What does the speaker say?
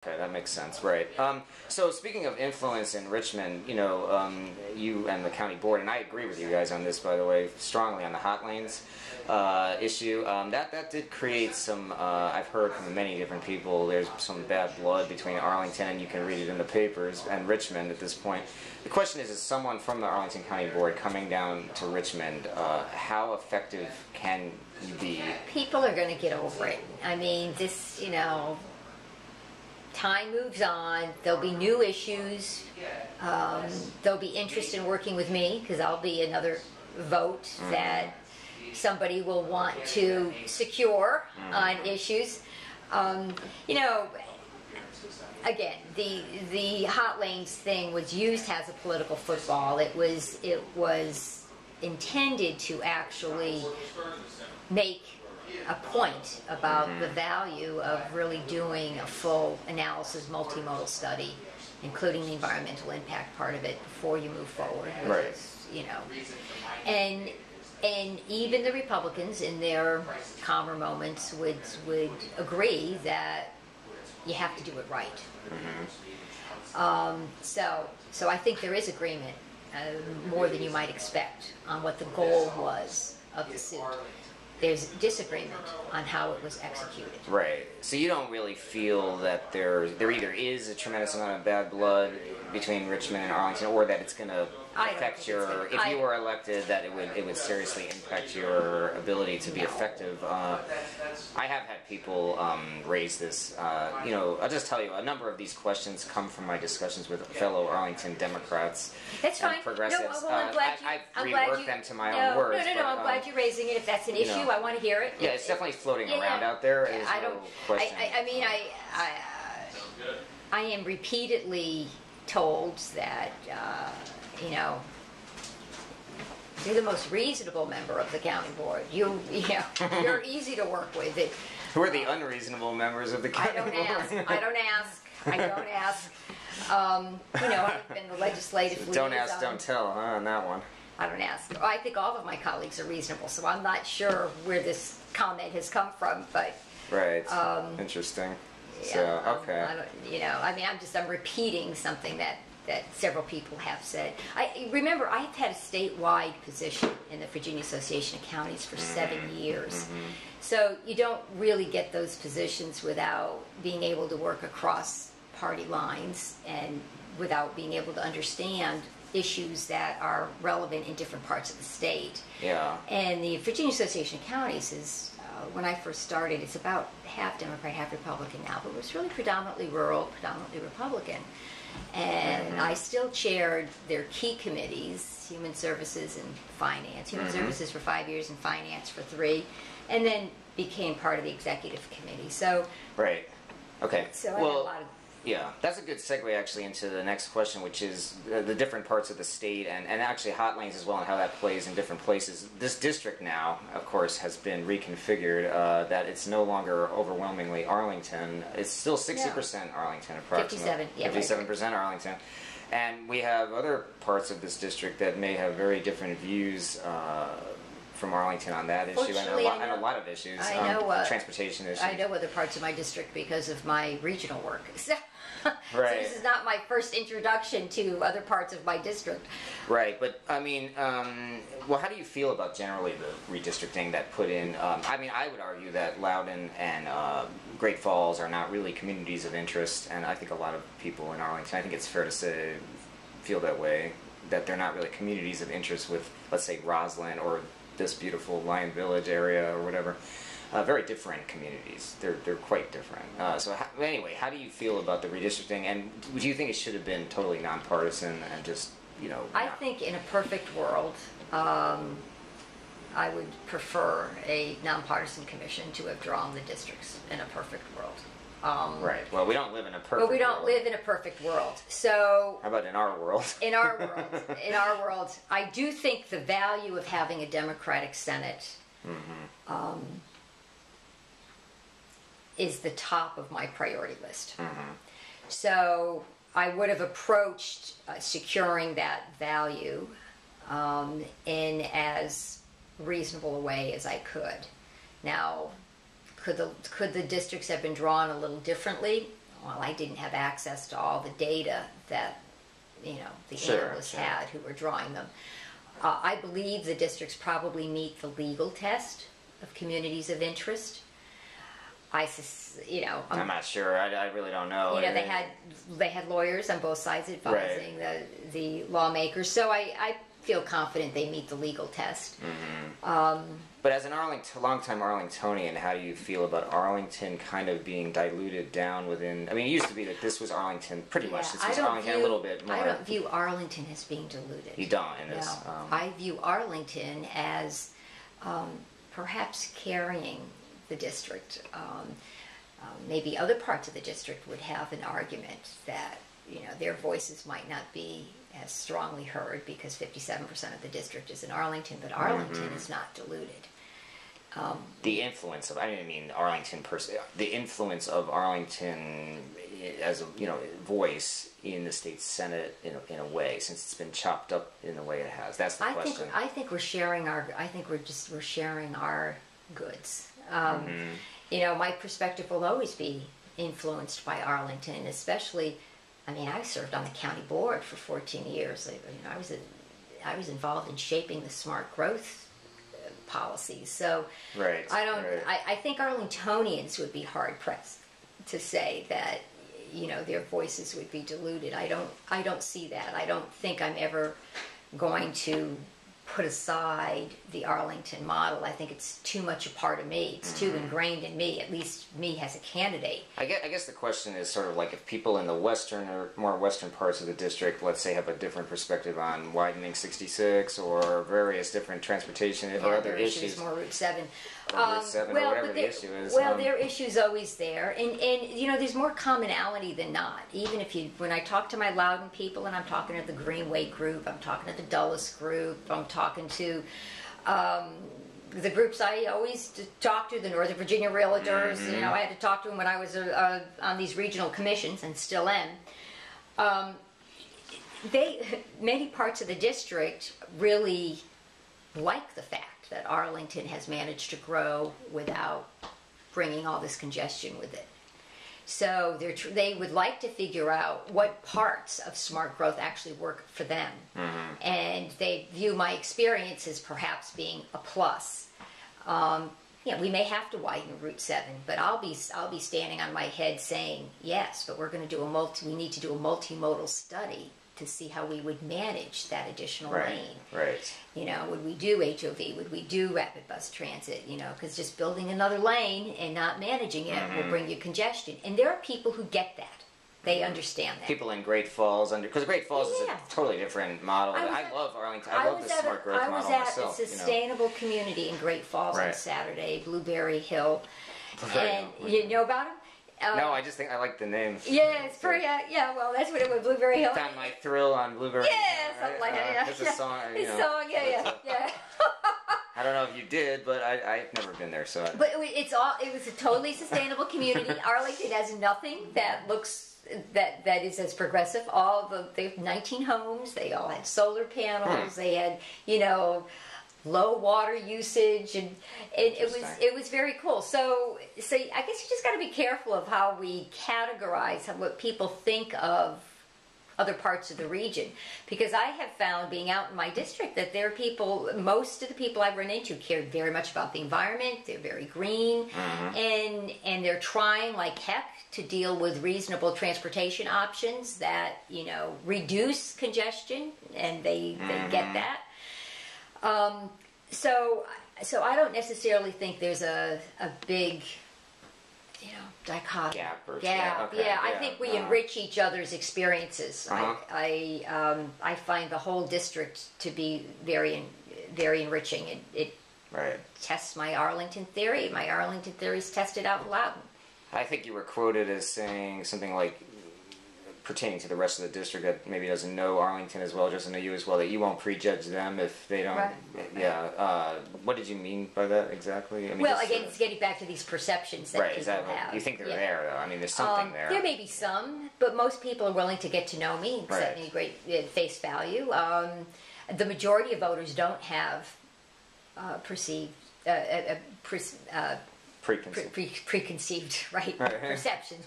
Okay, that makes sense, right. So speaking of influence in Richmond, you and the county board, and I agree with you guys on this, by the way, strongly on the hot lanes issue. That did create some, I've heard from many different people, there's some bad blood between Arlington, and you can read it in the papers, and Richmond at this point. The question is someone from the Arlington County Board coming down to Richmond, how effective can you be? People are going to get over it. I mean, this, time moves on. There'll be new issues. There'll be interest in working with me because I'll be another vote that somebody will want to secure on issues. Again, the hot lanes thing was used as a political football. It was intended to actually make a point about the value of really doing a full analysis, multimodal study, including the environmental impact part of it before you move forward. Right. And even the Republicans in their calmer moments would agree that you have to do it right. So I think there is agreement, more than you might expect, on what the goal was of the suit. There's disagreement on how it was executed. Right. So you don't really feel that there either is a tremendous amount of bad blood between Richmond and Arlington, or that it's going to affect if you were elected, that it would seriously impact your ability to be effective. I have had people raise this. I'll just tell you, a number of these questions come from my discussions with fellow Arlington Democrats. That's and fine. progressives. No, well, I've reworked them to my own words. No, I'm glad you're raising it. If that's an issue, I want to hear it. Yeah, it's definitely floating around out there. Yeah, I don't. Question. I am repeatedly told that you're the most reasonable member of the county board. You're easy to work with. Who are the unreasonable members of the county board? I don't ask. I've been the legislative liaison. Don't ask, don't tell, huh, on that one. I don't ask. I think all of my colleagues are reasonable, so I'm not sure where this comment has come from, but... Right. Interesting. Yeah, so, okay. I'm repeating something that several people have said. Remember, I've had a statewide position in the Virginia Association of Counties for 7 years. So you don't really get those positions without being able to work across party lines and without being able to understand issues that are relevant in different parts of the state. Yeah. And the Virginia Association of Counties is, when I first started, it's about half Democrat, half Republican now, but it was really predominantly rural, predominantly Republican. And I still chaired their key committees, Human Services and Finance. Human Services for 5 years and Finance for 3, and then became part of the Executive Committee. So, right. Okay. So I had a lot of... Yeah, that's a good segue actually into the next question, which is the different parts of the state and actually hot lanes as well, and how that plays in different places. This district now, of course, has been reconfigured, that it's no longer overwhelmingly Arlington. It's still 60% Arlington approximately. 57% Arlington. And we have other parts of this district that may have very different views from Arlington on that issue, and a lot of issues. Transportation issues. I know other parts of my district because of my regional work. Right. So this is not my first introduction to other parts of my district. Right, but I mean, how do you feel about generally the redistricting that put in? I would argue that Loudoun and Great Falls are not really communities of interest, and I think a lot of people in Arlington, I think it's fair to say, feel that way, that they're not really communities of interest with, let's say, Roslyn or this beautiful Lion Village area or whatever. Very different communities. They're quite different. Anyway, how do you feel about the redistricting, and do you think it should have been totally nonpartisan and just, I think in a perfect world, I would prefer a nonpartisan commission to have drawn the districts in a perfect world. Right. Well, we don't live in a perfect world. But we don't live in a perfect world. So... How about in our world? In our world, I do think the value of having a Democratic Senate is the top of my priority list. So I would have approached securing that value in as reasonable a way as I could. Now, could the districts have been drawn a little differently? well, I didn't have access to all the data that, you know, the analysts had who were drawing them. I believe the districts probably meet the legal test of communities of interest. I'm not sure. I really don't know. You know, they had lawyers on both sides advising the lawmakers, so I feel confident they meet the legal test. But as an longtime Arlingtonian, how do you feel about Arlington kind of being diluted down within? I mean, it used to be that this was Arlington pretty much. This was Arlington a little bit more. I don't view Arlington as being diluted. You don't in this. No, I view Arlington as perhaps carrying the district. Maybe other parts of the district would have an argument that, you know, their voices might not be as strongly heard because 57% of the district is in Arlington, but Arlington is not diluted. The influence of, I didn't mean Arlington per se, the influence of Arlington as a, you know, voice in the state Senate in a way, since it's been chopped up in the way it has. That's the question. I think we're sharing we're sharing our goods. You know, my perspective will always be influenced by Arlington, especially. I mean, I served on the county board for 14 years. I was involved in shaping the smart growth policies. So I think Arlingtonians would be hard pressed to say that, you know, their voices would be diluted. I don't see that. I don't think I'm ever going to put aside the Arlington model. I think it's too much a part of me. It's too ingrained in me, at least me as a candidate. I guess the question is sort of like if people in the western or more western parts of the district, let's say, have a different perspective on widening 66 or various different transportation or other issues. More Route 7. Route 7 or whatever the issue is. Well, their issue's always there. And you know, there's more commonality than not. Even if when I talk to my Loudoun people, and I'm talking to the Greenway group, I'm talking to the Dulles group, I'm talking to the groups I always talk to, the Northern Virginia Realtors. You know, I had to talk to them when I was on these regional commissions, and still am. Many parts of the district really like the fact that Arlington has managed to grow without bringing all this congestion with it. So they would like to figure out what parts of smart growth actually work for them. And they view my experience as perhaps being a plus. Yeah, we may have to widen Route 7, but I'll be standing on my head saying, yes, but we're going to do we need to do a multimodal study to see how we would manage that additional lane. Right. You know, would we do HOV? Would we do rapid bus transit? You know, because just building another lane and not managing it will bring you congestion. And there are people who get that. They understand that. People in Great Falls, because Great Falls is a totally different model. I love Arlington. I love the smart growth model myself. I was at a sustainable community in Great Falls on Saturday, Blueberry Hill. And you know about them? No, I just think I like the name. Yeah, it's pretty. Yeah, well, that's what it was. Blueberry Hill. Found my thrill on Blueberry. Yeah, something like that. Yeah, it's a song. Yeah. I don't know if you did, but I've never been there, so. But it was a totally sustainable community. Arlington has nothing that looks that is as progressive. They have 19 homes. They all had solar panels. They had, you know, low water usage, and it was very cool. So I guess you just got to be careful of how we categorize what people think of other parts of the region, because I have found, being out in my district, that there are people, most of the people I've run into care very much about the environment. They're very green, and they're trying like heck to deal with reasonable transportation options that, you know, reduce congestion, and they get that. So I don't necessarily think there's a big, you know, dichotomy. Gap. I think we enrich each other's experiences. I find the whole district to be very, very enriching. It tests my Arlington theory. My Arlington theory is tested out loud. I think you were quoted as saying something like, pertaining to the rest of the district that maybe doesn't know Arlington as well, doesn't know you as well, that you won't prejudge them if they don't. What did you mean by that exactly? I mean, well, again, it's getting back to these perceptions that people have. You think they're there, though? I mean, there's something there. There may be some, but most people are willing to get to know me, accept me great face value. The majority of voters don't have preconceived perceptions.